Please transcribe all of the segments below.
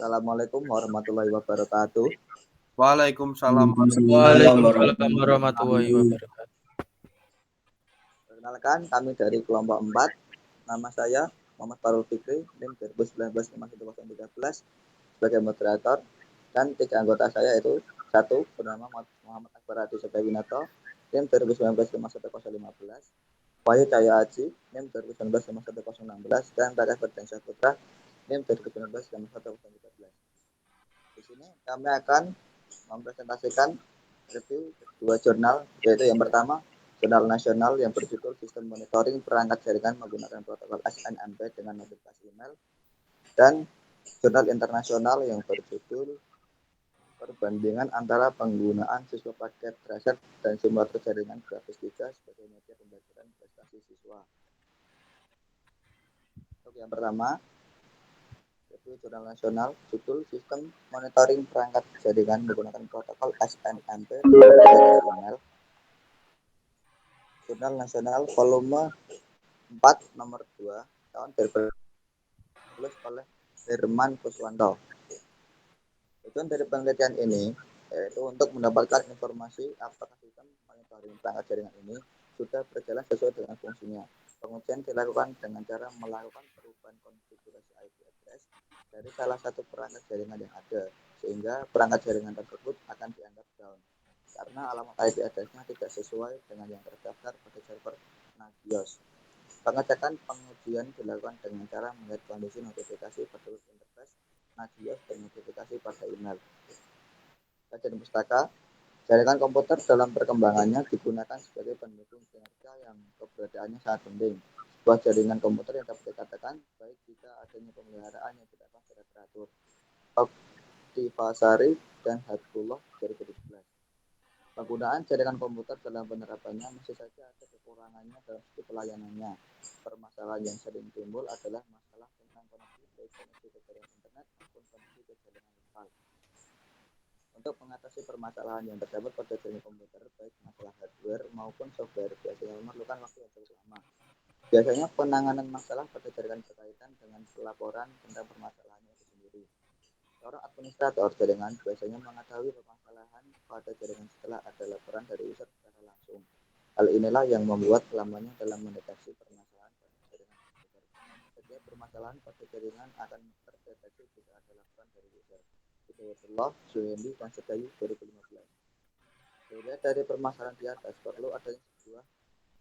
Assalamualaikum warahmatullahi wabarakatuh. Waalaikumsalam. Waalaikumsalam warahmatullahi wabarakatuh. Perkenalkan, kami dari kelompok 4. Nama saya Muhammad Farul Fikri, NIM 2019-51013 sebagai moderator, dan 3 anggota saya yaitu 1. Bernama Muhammad Akbar Adi Sebewinato, NIM 2019-51015, Wahyu Cahyo Aji, NIM 2019-51016, dan Raka Ferdiansyah Putra, NIM 2019-51013. Di sini kami akan mempresentasikan review 2 jurnal, yaitu yang pertama jurnal nasional yang berjudul Sistem Monitoring Perangkat Jaringan Menggunakan Protokol SNMP dengan Notifikasi Email, dan jurnal internasional yang berjudul Perbandingan antara penggunaan siswa paket tracer dan simulator jaringan grafis 3 sebagai media pembelajaran prestasi siswa. Untuk yang pertama, review jurnal nasional judul Sistem Monitoring Perangkat Jaringan Menggunakan Protokol SNMP dengan Notifikasi Email. Jurnal Nasional volume 4 nomor 2 tahun 2010 oleh Herman Kuswanto. Tujuan dari penelitian ini yaitu untuk mendapatkan informasi apakah sistem monitoring perangkat jaringan ini sudah berjalan sesuai dengan fungsinya. Pengujian dilakukan dengan cara melakukan perubahan konfigurasi IP address dari salah satu perangkat jaringan yang ada, sehingga perangkat jaringan tersebut akan dianggap down karena alamat IP address-nya tidak sesuai dengan yang terdaftar pada server Nagios. Pengecekan pengujian dilakukan dengan cara melihat kondisi notifikasi pada web interface Nagios dan notifikasi pada email. Kajian pustaka, jaringan komputer dalam perkembangannya digunakan sebagai pendukung kinerja yang keberadaannya sangat penting. Sebuah jaringan komputer yang dapat dikatakan baik jika adanya pemeliharaan yang tidak secara teratur. Oktivasari dan Hatullah 2017. Penggunaan jaringan komputer dalam penerapannya masih saja ada kekurangannya dalam segi pelayanannya. Permasalahan yang sering timbul adalah masalah tentang koneksi, baik koneksi ke jaringan internet maupun koneksi ke jaringan lokal. Untuk mengatasi permasalahan yang terdapat pada jaringan komputer, baik masalah hardware maupun software, biasanya memerlukan waktu yang cukup lama. Biasanya penanganan masalah pada jaringan berkaitan dengan pelaporan tentang permasalahannya itu sendiri. Seorang administrator jaringan biasanya mengetahui permasalahan pada jaringan setelah ada laporan dari user secara langsung. Hal inilah yang membuat lamanya dalam mendeteksi permasalahan pada jaringan komputer. Setiap permasalahan pada jaringan akan terdeteksi jika ada laporan dari user. Hidayatullah, Suhendi, dan Sedayu 2015. Dilihat dari permasalahan di atas, perlu adanya sebuah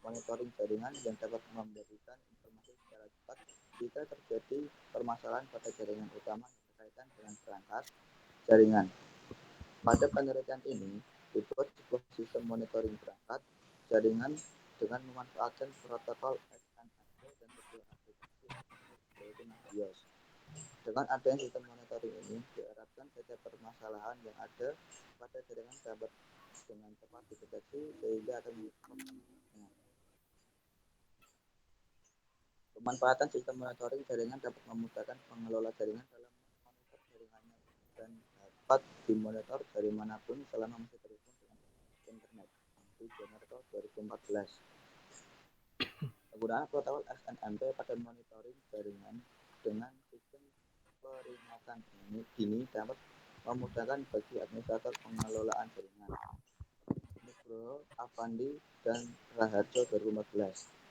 monitoring jaringan yang dapat memberikan informasi secara cepat jika terjadi permasalahan pada jaringan utama yang berkaitan dengan perangkat jaringan. Pada penelitian ini dibuat sebuah sistem monitoring perangkat jaringan dengan memanfaatkan protokol SNMP dan sebuah aplikasi yaitu Nagios. Dengan adanya sistem monitoring ini diharapkan setiap permasalahan yang ada pada jaringan dapat dengan cepat dideteksi sehingga akan pemanfaatan sistem monitoring jaringan dapat memudahkan pengelola jaringan dalam memonitor jaringannya dan dapat dimonitor dari manapun selama masih terhubung dengan internet. Di Januari 2014. Penggunaan protokol SNMP pada monitoring jaringan dengan sistem peringatan ini dapat memudahkan bagi administrator pengelolaan jaringan. Nugroho, Avandi, dan Raharjo 2014.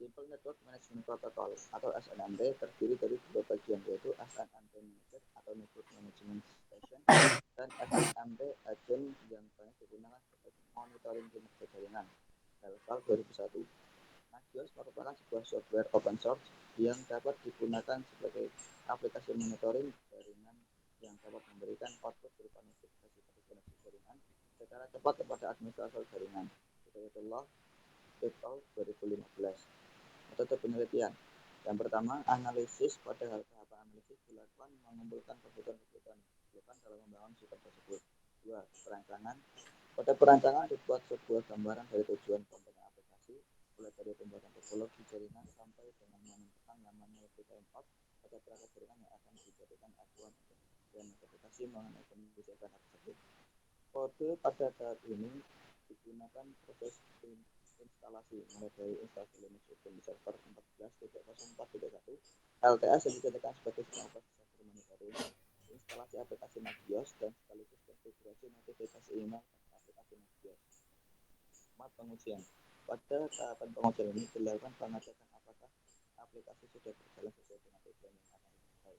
Simple Network Management Protocol atau SNMP terdiri dari 2 bagian, yaitu SNMP Manager atau Network Management Station dan SNMP Agent yang banyak digunakan untuk monitoring kinerja jaringan. Helval 2001. Nagios merupakan sebuah software open source yang dapat digunakan sebagai aplikasi monitoring jaringan yang dapat memberikan output berupa notifikasi pada koneksi jaringan secara cepat kepada administrator jaringan. Hidayatullah et al. 2015. Metode penelitian. Yang pertama, analisis. Pada tahapan analisis dilakukan mengumpulkan kebutuhan dalam membangun sistem tersebut. 2. Perancangan. Pada perancangan dibuat sebuah gambaran dari tujuan komponen aplikasi, mulai dari pembuatan topologi jaringan sampai dengan menentukan namanya web timeout pada perangkat jaringan yang akan dijadikan acuan untuk dan notifikasi mengenai kondisi perangkat tersebut. Kode pada tahap ini digunakan proses instalasi mulai dari instalasi Linux Ubuntu server 14.04.1 LTS yang dijadikan sebagai sistem operasi monitoring, instalasi aplikasi Nagios dan sekaligus konfigurasi notifikasi email aplikasi Nagios. 4. Pengujian. Pada tahapan pengujian ini dilakukan pengecekan apakah aplikasi sudah berjalan sesuai dengan tujuan yang akan dicapai.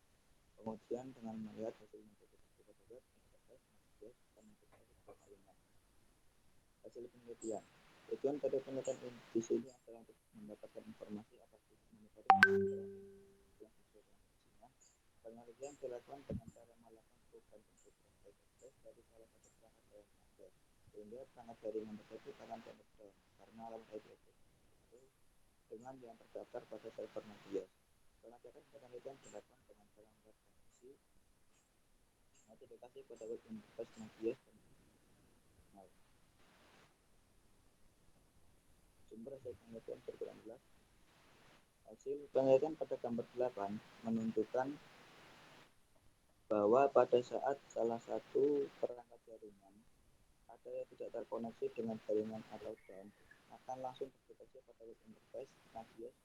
Pengujian dengan melihat hasil notifikasi pada web, interface, Nagios, dan notifikasi berupa email. Hasil penelitian. Tujuan dari penelitian di sini adalah untuk mendapatkan informasi atas monitoring yang sesuai dengan fungsinya. Penelitian dilakukan dengan cara melakukan perubahan konfigurasi interface dari salah satu perangkat jaringan Nagios, sehingga perangkat jaringan tersebut akan down karena alamat IP address itu dengan yang terdaftar pada server Nagios. Pengecekan penelitian dilakukan dengan cara membuat notifikasi pada web interface Nagios dan sumber hasil penelitian berkurang jelas. Hasil penelitian pada gambar 8 menunjukkan bahwa pada saat salah satu perangkat jaringan ada yang tidak terkoneksi dengan jaringan atau down, akan langsung terdeteksi pada web interface Nagios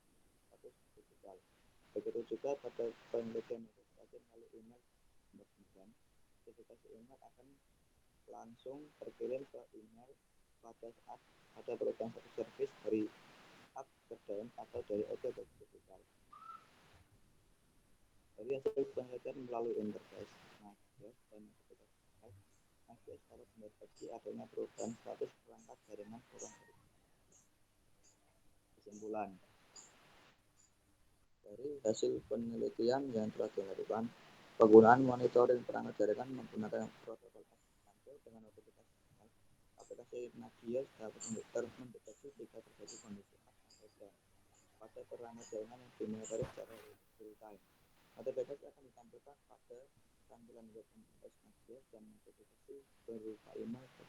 status digital. Begitu juga pada penelitian notifikasi melalui email dan notifikasi email akan langsung terkirim ke email pada saat ada perubahan status service dari up ke down atau dari OK ke digital. Dari hasil penelitian melalui interface Nagios dan notifikasi email, Nagios dapat mendeteksi adanya perubahan status perangkat jaringan kurang dari. Kesimpulan dari hasil penelitian yang telah dilakukan, penggunaan monitoring perangkat jaringan menggunakan protokol SSL dengan notifikasi email, aplikasi Nagios dapat mendeteksi jika terjadi kondisi up atau down pada perangkat jaringan yang dimonitor secara real time. Notifikasi akan ditampilkan pada tampilan web interface Nagios dan notifikasi berupa email ke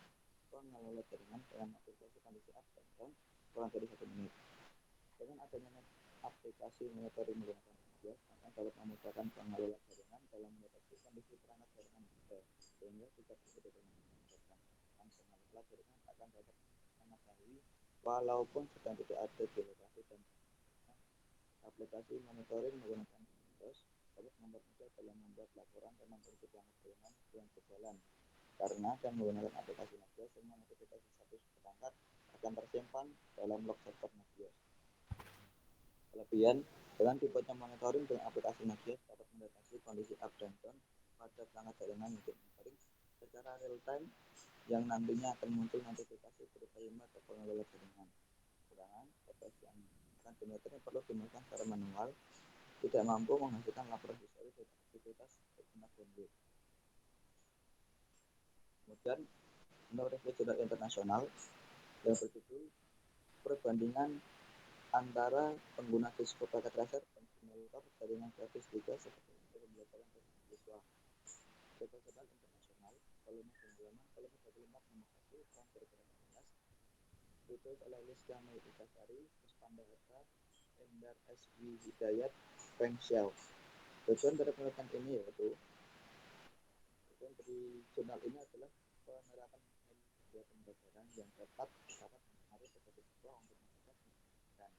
pengelola jaringan dengan notifikasi kondisi up dan down kurang dari 1 menit. Dengan adanya aplikasi monitoring menggunakan Nagios akan dapat memudahkan pengelola jaringan dalam mendeteksi kondisi perangkat jaringan juga, sehingga jika terjadi pengelola jaringan akan dapat mengetahui walaupun sedang tidak ada di lokasi. Dan aplikasi monitoring menggunakan Nagios dapat mempermudah dalam membuat laporan tentang kondisi perangkat jaringan yang berjalan, karena dengan menggunakan aplikasi Nagios semua notifikasi status perangkat akan tersimpan dalam log server Nagios. Kelebihan, dengan dibuatnya monitoring dengan aplikasi Nagios dapat mendeteksi kondisi up dan down pada perangkat jaringan yang dimonitoring secara real time, yang nantinya akan muncul notifikasi berupa email ke pengelola jaringan. Kekurangan, proses yang akan dimonitoring perlu dimulakan secara manual, tidak mampu menghasilkan laporan histori dari aktivitas pengguna bandwidth. Kemudian, menurut review jurnal internasional yang berjudul perbandingan antara pengguna Cisco Packet Tracer dan simulator jaringan gratis juga seperti untuk pembelajaran bagi siswa. Jurnal internasional volume 25 nomor 1 tahun 2018 ditulis oleh Lisca Maitikasari, Puspanda Heta, Endar S.W. Hidayat, Feng Xiao. Tujuan dari penelitian ini yaitu dari jurnal ini adalah penerapan media pembelajaran yang dapat mempengaruhi proses siswa untuk mendapat pendidikan.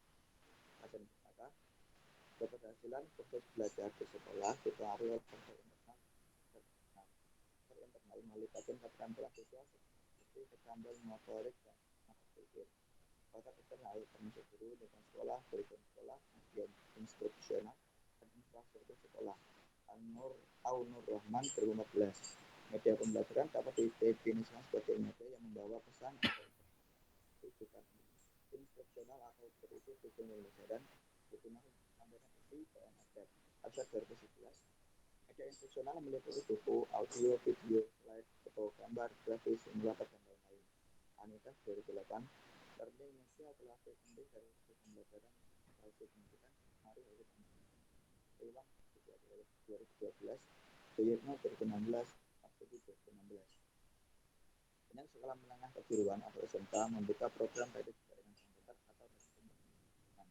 Hasil maka keberhasilan proses belajar di sekolah dipengaruhi oleh faktor internal melalui bagian keterampilan siswa seperti keterampilan motorik dan mata pikir. Faktor eksternal termasuk guru, lingkungan sekolah, kurikulum sekolah, kajian instruksional, dan infrastruktur sekolah. Aunur Rahman 2014. Media pembelajaran dapat didefinisikan sebagai media yang membawa pesan atau rujukan instruksional atau berisi tujuan pembelajaran, digunakan sampaikan isi dan adab. Abjad 2011. Media instruksional meliputi buku, audio, video, slide, foto, gambar, grafis, simulator, dan lain-lain. Anitas 2008. Learning media telah penting dari pembelajaran hasil pendidikan, mari hasil pendidikan. Ulang 2012. Suyitno 2016. Marsudi 2016. Dengan sekolah menengah kejuruan atau SMK membuka program teknik jaringan komputer atau teknik pendidikan.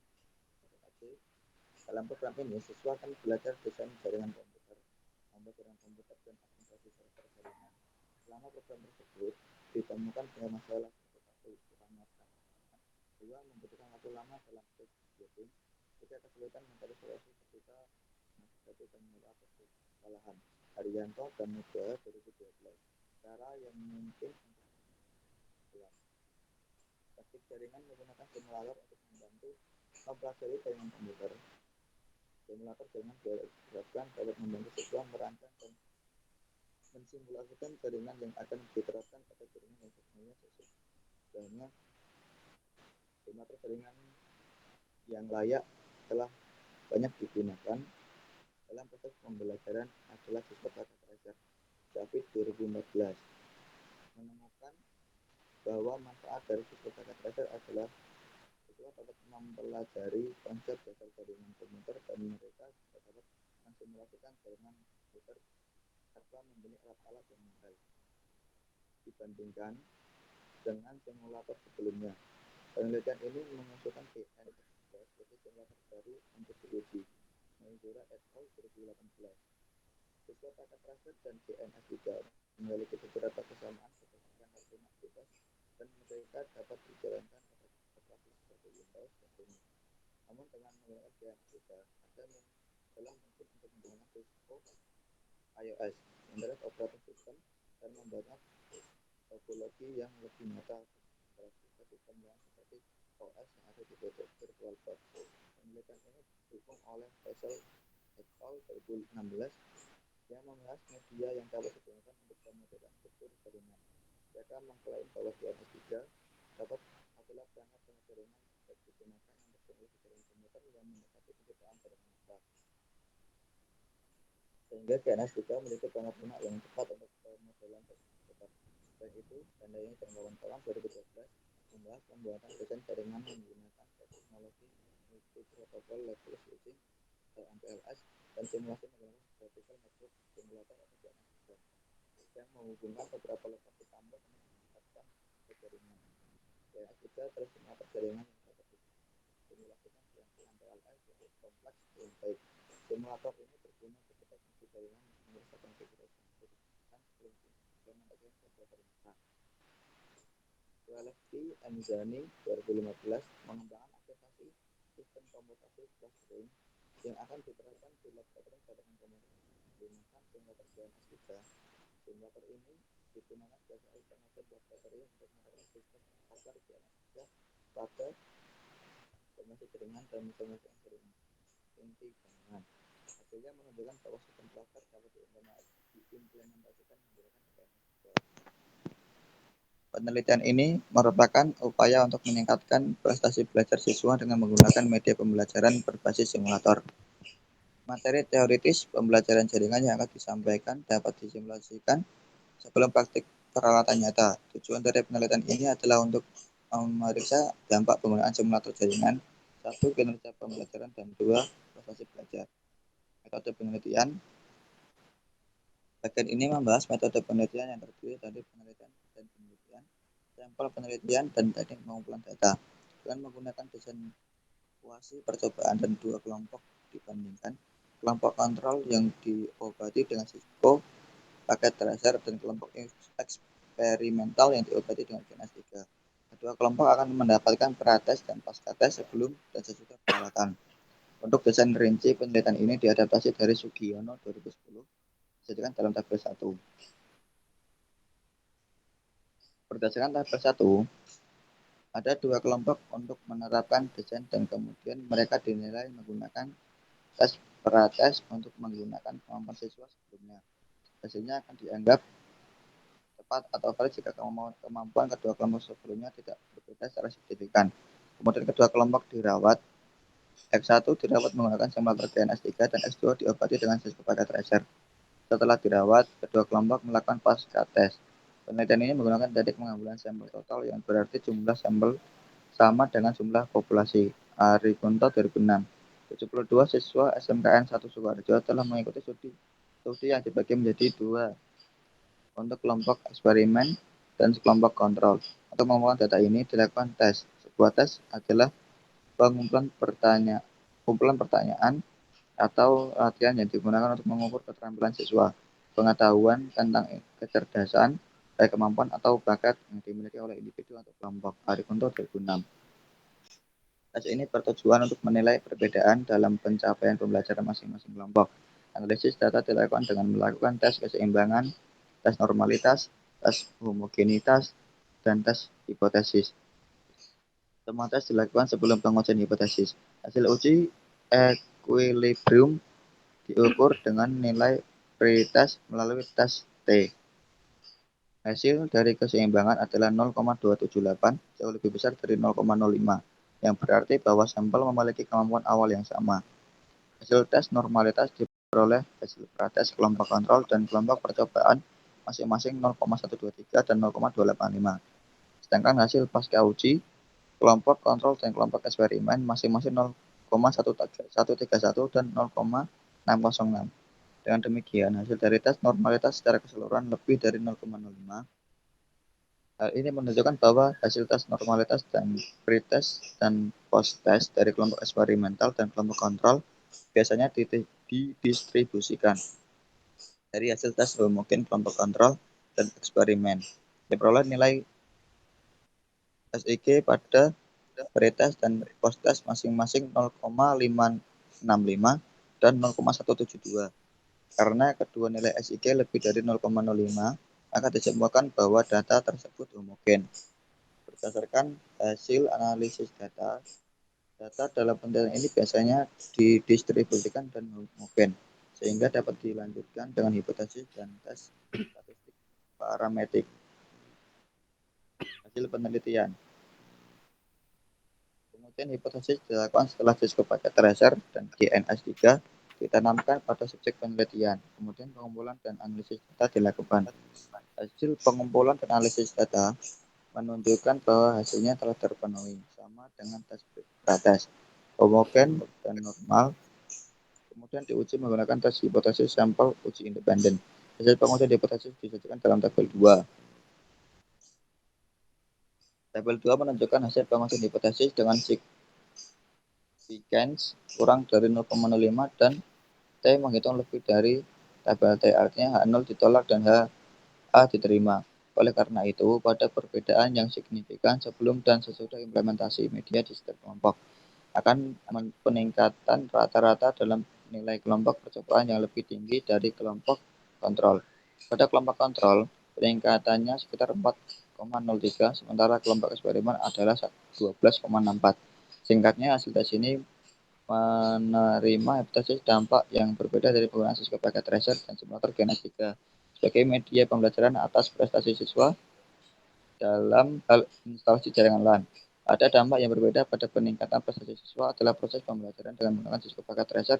Dalam program ini, siswa akan belajar desain jaringan komputer, membuat jaringan komputer dan administrasi server jaringan. Selama program tersebut ditemukan banyak masalah seperti satu, kurangnya perangkat, dua, membutuhkan waktu lama dalam proses building, tiga, kesulitan mencari solusi ketika menghadapi dan mengelak kesalahan. Hari Haryanto dan Nugroho 2012. Cara yang mungkin untuk membuat praktik jaringan menggunakan simulator untuk membantu mempelajari jaringan komputer. Simulator jaringan diharapkan dapat membantu siswa merancang dan mensimulasikan jaringan yang akan diterapkan pada jaringan yang sebelumnya sesuai. Sebenarnya simulator jaringan yang layak telah banyak digunakan dalam proses pembelajaran adalah siswa Tata Tracer David 2014 menemukan bahwa manfaat dari siswa Tata Tracer adalah siswa dapat mempelajari konsep dasar jaringan komputer dan mereka juga dapat mensimulasikan jaringan komputer tanpa membeli alat-alat yang mahal dibandingkan dengan simulator sebelumnya. Penelitian ini mengusulkan GNS sebagai simulator baru untuk diuji. Mayura et al. 2018. Siswa Tata Tracer dan GNS juga memiliki beberapa kesamaan berdasarkan hasil aktivitas dan mereka dapat dijalankan pada operasi seperti Windows dan Linux. Namun dengan menggunakan GNS juga ada dalam mungkin untuk menggunakan Cisco iOS, Internet Operating System, dan membanyak topologi yang lebih nyata pada sistem yang seperti OS yang ada di VirtualBox. Penelitian ini didukung oleh Faisal et al. 2016 yang membahas media yang dapat digunakan untuk pemodelan struktur jaringan. Mereka mengklaim bahwa DNS3 dapat adalah perangkat jaringan yang digunakan untuk teknologi jaringan komputer yang mendekati kecepatan jaringan besar. Sehingga DNS3 memiliki perangkat lunak yang tepat untuk pemodelan komputer. Selain itu, Dandayani dan kawan-kawan 2012 membahas pembuatan desain jaringan menggunakan teknologi multi-protocol level switching atau MPLS dan simulasi menggunakan vertical network simulator atau DNS yang menghubungkan beberapa lokasi kampus untuk meningkatkan jaringan. DNS3 terus simulator jaringan yang dapat disimulasikan dengan MPLS yang kompleks dan baik. Simulator ini berguna ketika fungsi jaringan memeriksa konfigurasi dan sebelum diimplementasikan ke jaringan. Walevsky and Zani 2015 mengembangkan aplikasi sistem komputasi clustering yang akan diterapkan di laboratorium jaringan komputer menggunakan simulator DNS3. Simulator ini digunakan sebagai alternatif laboratorium untuk menerapkan sistem pasar DNS3 pada informasi jaringan dan informasi jaringan inti jaringan. Hasilnya menunjukkan bahwa sistem cluster dapat diimplementasikan menggunakan DNS3. Penelitian ini merupakan upaya untuk meningkatkan prestasi belajar siswa dengan menggunakan media pembelajaran berbasis simulator. Materi teoritis pembelajaran jaringan yang akan disampaikan dapat disimulasikan sebelum praktik peralatan nyata. Tujuan dari penelitian ini adalah untuk memeriksa dampak penggunaan simulator jaringan, 1. Kinerja pembelajaran, dan 2. Prestasi belajar. Metode penelitian. Bagian ini membahas metode penelitian yang terdiri dari penelitian dan penelitian, sampel penelitian, dan teknik pengumpulan data. Dengan menggunakan desain kuasi percobaan dan 2 kelompok dibandingkan, kelompok kontrol yang diobati dengan Cisco paket tracer dan kelompok eksperimental yang diobati dengan DNS3. Kedua kelompok akan mendapatkan prates dan pasca-tes sebelum dan sesudah peralatan. Untuk desain rinci penelitian ini diadaptasi dari Sugiono 2010, disediakan dalam tabel 1. Berdasarkan tabel 1, ada 2 kelompok untuk menerapkan desain dan kemudian mereka dinilai menggunakan tes prates untuk menggunakan kemampuan siswa sebelumnya. Hasilnya akan dianggap tepat atau valid jika kemampuan kedua kelompok sebelumnya tidak berbeda secara signifikan. Kemudian kedua kelompok dirawat. X1 dirawat menggunakan simulator DNS3 dan X2 diobati dengan Cisco paket tracer. Setelah dirawat, kedua kelompok melakukan pasca tes. Penelitian ini menggunakan teknik pengambilan sampel total yang berarti jumlah sampel sama dengan jumlah populasi. Arikunto 2006. 72 siswa SMKN 1 Sukoharjo telah mengikuti studi yang dibagi menjadi 2 untuk kelompok eksperimen dan kelompok kontrol. Untuk mengumpulkan data ini dilakukan tes. Sebuah tes adalah pengumpulan pertanyaan atau latihan yang digunakan untuk mengukur keterampilan siswa, pengetahuan tentang kecerdasan, baik kemampuan atau bakat yang dimiliki oleh individu atau kelompok. Arikunto 2006. Tes ini bertujuan untuk menilai perbedaan dalam pencapaian pembelajaran masing-masing kelompok. Analisis data dilakukan dengan melakukan tes keseimbangan, tes normalitas, tes homogenitas, dan tes hipotesis. Semua tes dilakukan sebelum pengujian hipotesis. Hasil uji equilibrium diukur dengan nilai pretest melalui tes T. Hasil dari keseimbangan adalah 0,278, jauh lebih besar dari 0,05, yang berarti bahwa sampel memiliki kemampuan awal yang sama. Hasil tes normalitas diperoleh hasil prates kelompok kontrol dan kelompok percobaan masing-masing 0,123 dan 0,285. Sedangkan hasil pasca uji kelompok kontrol dan kelompok eksperimen masing-masing 0,131 dan 0,606. Dengan demikian, hasil dari tes normalitas secara keseluruhan lebih dari 0,05. Hal ini menunjukkan bahwa hasil tes normalitas dan pretest dan post-test dari kelompok eksperimental dan kelompok kontrol biasanya didistribusikan dari hasil tes homogen kelompok kontrol dan eksperimen. Diperoleh nilai SIG pada pretest dan post-test masing-masing 0,565 dan 0,172. Karena kedua nilai SIG lebih dari 0,05, maka disimpulkan bahwa data tersebut homogen. Berdasarkan hasil analisis data, data dalam penelitian ini biasanya didistribusikan dan homogen, sehingga dapat dilanjutkan dengan hipotesis dan tes statistik parametrik. Hasil penelitian. Kemudian hipotesis dilakukan setelah diskop paket tracer dan GNS3 ditanamkan pada subjek penelitian. Kemudian pengumpulan dan analisis data dilakukan. Hasil pengumpulan dan analisis data menunjukkan bahwa hasilnya telah terpenuhi, sama dengan tes prates, homogen dan normal. Kemudian diuji menggunakan tes hipotesis sampel uji independen. Hasil pengujian hipotesis disajikan dalam tabel 2. Tabel 2 menunjukkan hasil pengujian hipotesis dengan significance kurang dari 0,05 dan T menghitung lebih dari tabel T, artinya H0 ditolak dan HA diterima. Oleh karena itu, pada perbedaan yang signifikan sebelum dan sesudah implementasi media di setiap kelompok, akan peningkatan rata-rata dalam nilai kelompok percobaan yang lebih tinggi dari kelompok kontrol. Pada kelompok kontrol, peningkatannya sekitar 4,03, sementara kelompok eksperimen adalah 12,64. Singkatnya, hasil tes ini menerima hipotesis dampak yang berbeda dari penggunaan siskop packet tracer dan simulator GNS3 sebagai media pembelajaran atas prestasi siswa dalam hal instalasi jaringan LAN. Ada dampak yang berbeda pada peningkatan prestasi siswa adalah proses pembelajaran dengan menggunakan siskop packet tracer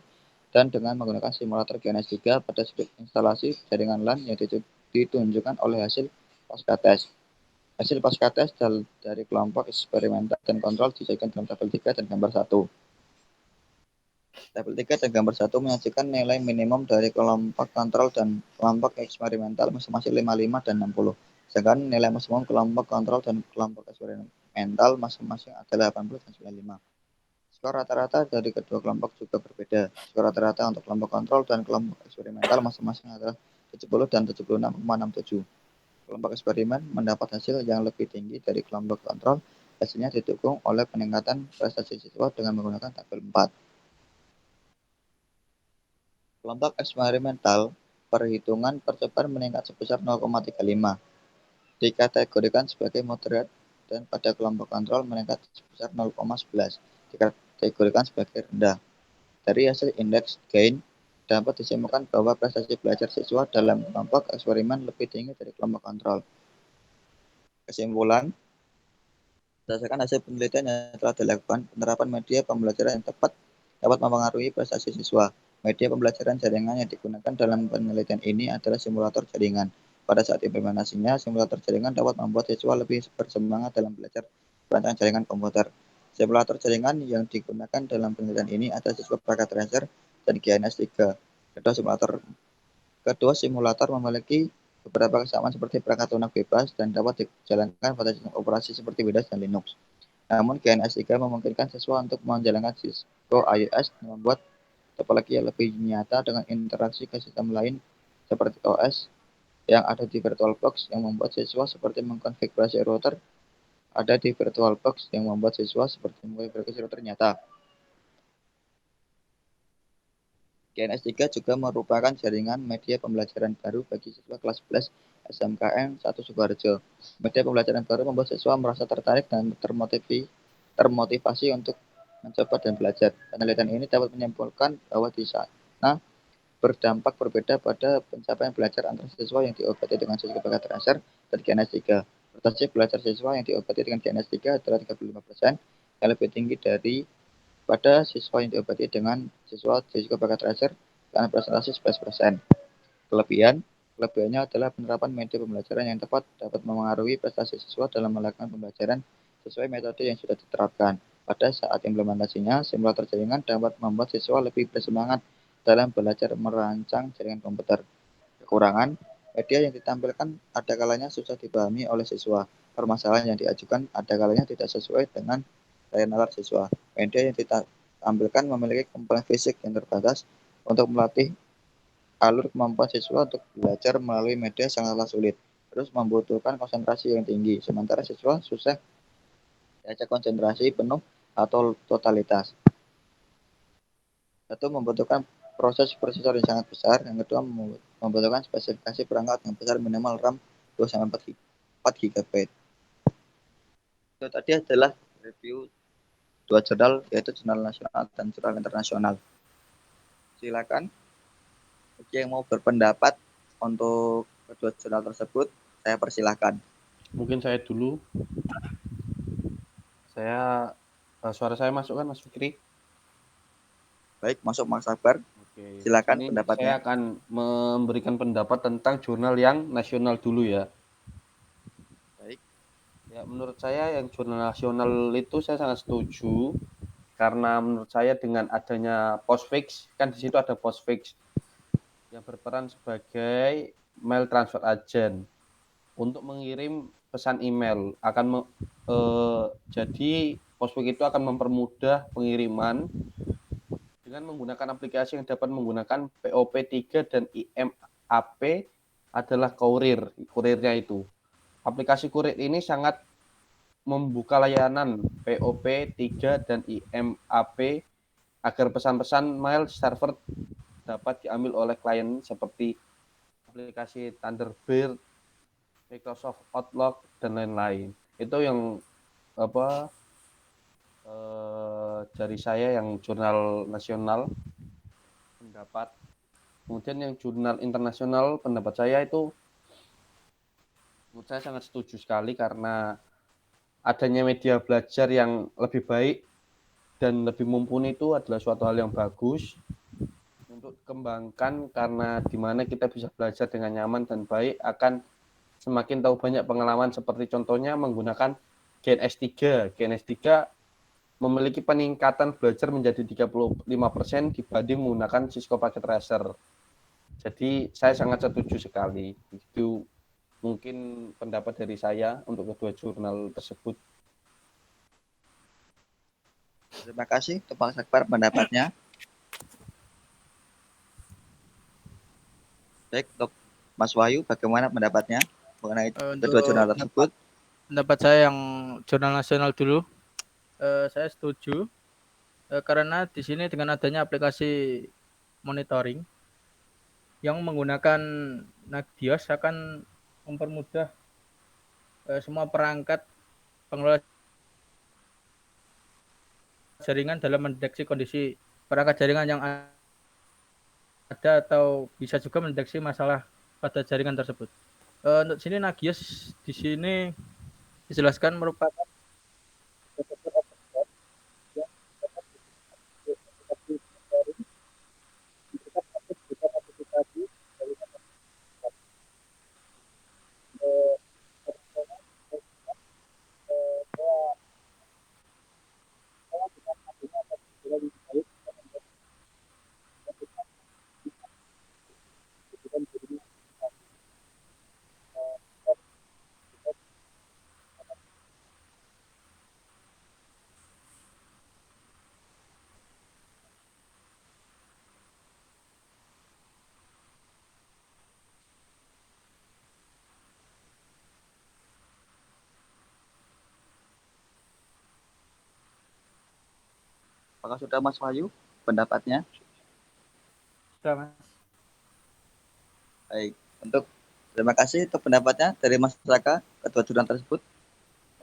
dan dengan menggunakan simulator GNS3 pada sudut instalasi jaringan LAN yang ditunjukkan oleh hasil pasca tes. Hasil pasca tes dari kelompok eksperimental dan kontrol disajikan dalam tabel 3 dan gambar 1. Tabel 3 dan gambar 1 menyajikan nilai minimum dari kelompok kontrol dan kelompok eksperimental masing-masing 55 dan 60. Sedangkan nilai maksimum kelompok kontrol dan kelompok eksperimental masing-masing adalah 80 dan 95. Skor rata-rata dari kedua kelompok juga berbeda. Skor rata-rata untuk kelompok kontrol dan kelompok eksperimental masing-masing adalah 70 dan 76,67. Kelompok eksperimen mendapat hasil yang lebih tinggi dari kelompok kontrol. Hasilnya didukung oleh peningkatan prestasi siswa dengan menggunakan tabel 4. Kelompok eksperimental, perhitungan percobaan meningkat sebesar 0,35, dikategorikan sebagai moderat, dan pada kelompok kontrol meningkat sebesar 0,11, dikategorikan sebagai rendah. Dari hasil indeks gain, dapat disimpulkan bahwa prestasi belajar siswa dalam kelompok eksperimen lebih tinggi dari kelompok kontrol. Kesimpulan, berdasarkan hasil penelitian yang telah dilakukan, penerapan media pembelajaran yang tepat dapat mempengaruhi prestasi siswa. Media pembelajaran jaringan yang digunakan dalam penelitian ini adalah simulator jaringan. Pada saat implementasinya, simulator jaringan dapat membuat siswa lebih bersemangat dalam belajar perancang jaringan komputer. Simulator jaringan yang digunakan dalam penelitian ini adalah siskop packet tracer dan GNS3. Kedua simulator memiliki beberapa kesamaan seperti perangkat lunak bebas dan dapat dijalankan pada sistem operasi seperti Windows dan Linux. Namun GNS3 memungkinkan siswa untuk menjalankan Cisco IOS dan membuat topologi yang lebih nyata dengan interaksi ke sistem lain seperti OS yang ada di VirtualBox yang membuat siswa seperti mengkonfigurasi router ada di VirtualBox yang membuat siswa seperti mengkonfigurasi router nyata. GNS3 juga merupakan jaringan media pembelajaran baru bagi siswa kelas 11 SMKN 1 Sukoharjo. Media pembelajaran baru membuat siswa merasa tertarik dan termotivasi untuk mencoba dan belajar. Penelitian ini dapat menyimpulkan bahwa di sana berdampak berbeda pada pencapaian belajar antara siswa yang diobati dengan psikopath tracer dan GNS3. Prestasi belajar siswa yang diobati dengan GNS3 adalah 35%, yang lebih tinggi pada siswa yang diobati dengan siswa psikopath tracer karena presentasi 11%. Kelebihannya adalah penerapan media pembelajaran yang tepat dapat memengaruhi prestasi siswa dalam melakukan pembelajaran sesuai metode yang sudah diterapkan. Pada saat implementasinya, simulator jaringan dapat membuat siswa lebih bersemangat dalam belajar merancang jaringan komputer. Kekurangan, media yang ditampilkan ada kalanya susah dipahami oleh siswa. Permasalahan yang diajukan ada kalanya tidak sesuai dengan daya nalar siswa. Media yang ditampilkan memiliki komponen fisik yang terbatas untuk melatih alur kemampuan siswa untuk belajar melalui media sangatlah sulit, terus membutuhkan konsentrasi yang tinggi, sementara siswa susah diajak konsentrasi penuh atau totalitas. Satu, membutuhkan proses prosesor yang sangat besar. Yang kedua, membutuhkan spesifikasi perangkat yang besar, minimal RAM 2-4 GB. Itu tadi adalah review dua jurnal, yaitu jurnal nasional dan jurnal internasional. Silakan bagi yang mau berpendapat untuk kedua jurnal tersebut, saya persilahkan. Mungkin saya dulu. Suara saya masuk kan, Mas Fikri? Baik, masuk Mas Akbar. Oke, Silakan ini pendapatnya. saya akan memberikan pendapat tentang jurnal yang nasional dulu ya. Baik. Ya, menurut saya yang jurnal nasional itu saya sangat setuju karena menurut saya dengan adanya postfix, kan di situ ada postfix yang berperan sebagai mail transfer agent untuk mengirim pesan email jadi postfix itu akan mempermudah pengiriman dengan menggunakan aplikasi yang dapat menggunakan POP3 dan IMAP adalah kurirnya itu. Aplikasi kurir ini sangat membuka layanan POP3 dan IMAP agar pesan-pesan mail server dapat diambil oleh klien seperti aplikasi Thunderbird, Microsoft Outlook dan lain-lain. Itu yang dari saya yang jurnal nasional pendapat. Kemudian yang jurnal internasional pendapat saya itu menurut saya sangat setuju sekali karena adanya media belajar yang lebih baik dan lebih mumpuni itu adalah suatu hal yang bagus untuk kembangkan karena di mana kita bisa belajar dengan nyaman dan baik akan semakin tahu banyak pengalaman seperti contohnya menggunakan GNS3. GNS3 memiliki peningkatan belajar menjadi 35% dibanding menggunakan Cisco Packet Tracer. Jadi saya sangat setuju sekali. Itu mungkin pendapat dari saya untuk kedua jurnal tersebut. Terima kasih untuk Pak Akbar pendapatnya. Baik, untuk Mas Wahyu, bagaimana pendapatnya mengenai kedua Untuk jurnal tersebut? pendapat saya yang jurnal nasional dulu, saya setuju karena di sini dengan adanya aplikasi monitoring yang menggunakan Nagios akan mempermudah semua perangkat pengelola jaringan dalam mendeteksi kondisi perangkat jaringan yang ada atau bisa juga mendeteksi masalah pada jaringan tersebut. Untuk sini Nagios di sini dijelaskan merupakan Apakah sudah Mas Wahyu pendapatnya? Sudah, Mas. Baik, terima kasih untuk pendapatnya dari Mas Raka, ketua jurnal tersebut.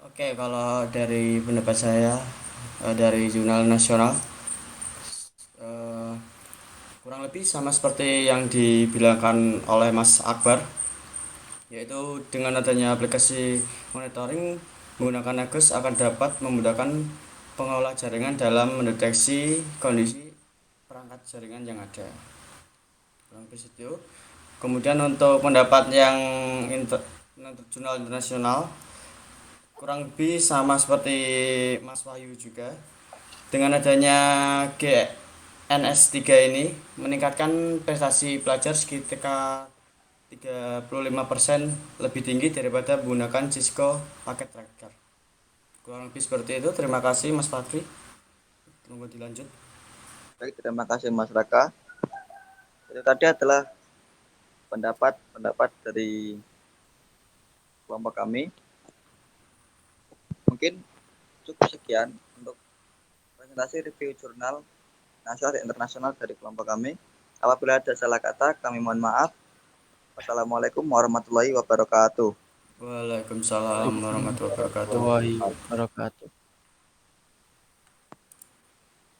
Oke, kalau dari pendapat saya dari jurnal nasional kurang lebih sama seperti yang dibilangkan oleh Mas Akbar, yaitu dengan adanya aplikasi monitoring menggunakan Agus akan dapat memudahkan pengelola jaringan dalam mendeteksi kondisi perangkat jaringan yang ada. Kurang lebih itu. Kemudian untuk pendapat yang jurnal internasional kurang lebih sama seperti Mas Wahyu juga. Dengan adanya GNS3 ini meningkatkan prestasi pelajar sekitar 35% lebih tinggi daripada menggunakan Cisco paket tracker. Kurang lebih seperti itu. Terima kasih Mas Fadri. Tunggu dilanjut. Baik, terima kasih Mas Raka. Itu tadi adalah pendapat dari kelompok kami. Mungkin cukup sekian untuk presentasi review jurnal nasional dan internasional dari kelompok kami. Apabila ada salah kata, kami mohon maaf. Wassalamualaikum warahmatullahi wabarakatuh. Waalaikumsalam warahmatullahi wabarakatuh. Warahmatullahi wabarakatuh.